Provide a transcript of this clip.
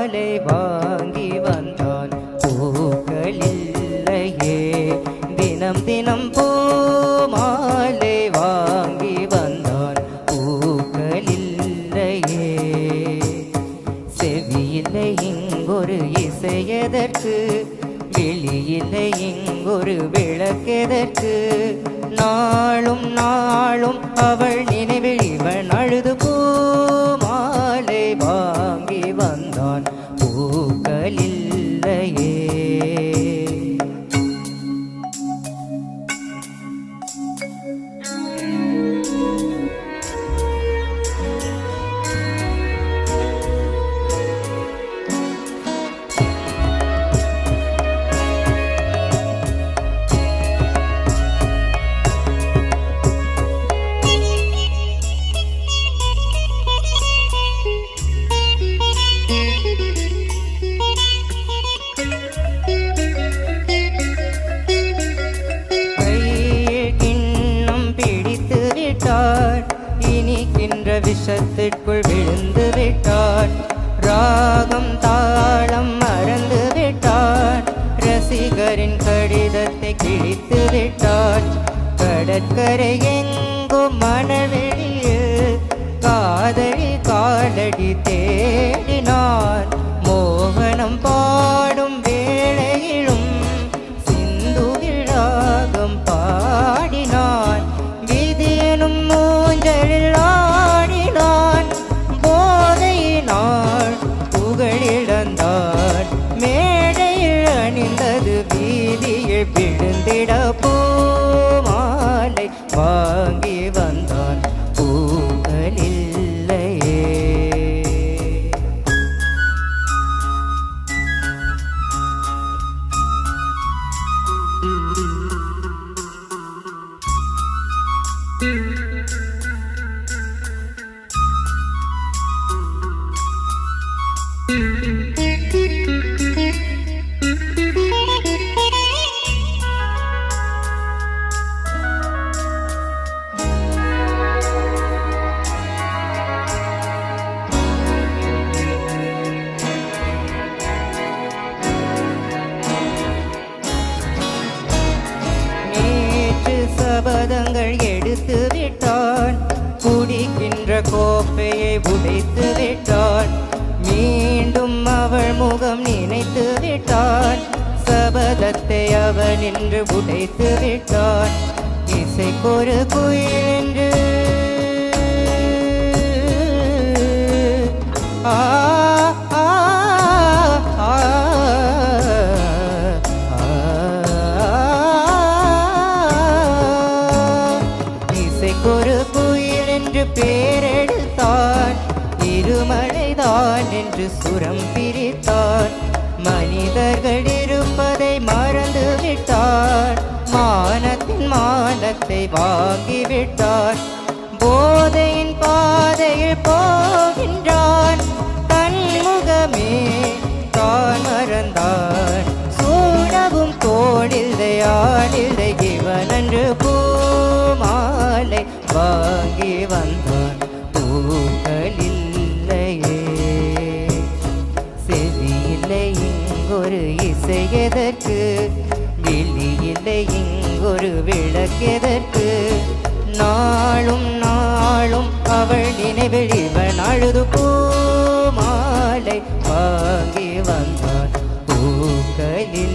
மாலை வாங்கி வந்தான் பூக்களில்லையே. தினம் தினம் பூ மாலை வாங்கி வந்தான் பூக்களில்லையே. செவியில்லை இங்கொரு இசையதற்கு, வெளியில்லை இங்கொரு விளக்கெதற்கு. நாளும் நாளும் அவள் நினைவில் இவன் அழுது பூ மாலை வாங்கி வந்தான் பூக்களில்லையே. இனிக்கின்ற விஷத்திற்குள் விழுந்து விட்டார். ராகம் தாளம் மறந்து விட்டார். ரசிகரின் கடிதத்தை கிழித்து விட்டார். கடற்கரை எங்கும் மணவெளியில் காதலி காலடி தேடினார். மோகனம் பாடும் வேளையிலும் சிந்துவில் ராகம் பாடினான். விதியனும் மூஞ்சலில் ஆடினான். போதையினாள் புகழிழந்தான். மேடையில் அணிந்தது வீதியில் விழுந்திட பூ மாலை வாங்கி வந்தான் பூக்களில்லையே. சபதங்கள் எடுத்து விட்டான். குடிக்கின்ற கோப்பையை உடைத்து விட்டான். மீண்டும் அவள் முகம் நினைத்து விட்டான். சபதத்தை அவன் இன்று உடைத்து விட்டான். இசைக்கொரு குயில் என்று ஒரு குயில் என்று பேரெடுத்தான். இருமலைதான் என்று சுரம் பிரித்தான். மனிதர்கள் இருப்பதை மறந்து விட்டார். மானத்தின் மானத்தை வாங்கிவிட்டார். போதையின் பாதையில் போகின்றான். தன்முகமே தான் மறந்தான். சூழவும் தோளில்லை ஆளில்லை இவன் என்று பூ மாலை வாங்கி வந்தான் பூக்களில்லையே. செவியில்லை இங்கொரு இசையதற்கு, வெளியில்லை இங்கொரு விளக்கெதற்கு. நாளும் நாளும் அவள் நினைவில் இவன் அழுது பூ மாலை வாங்கி வந்தான் பூக்களில்லையே.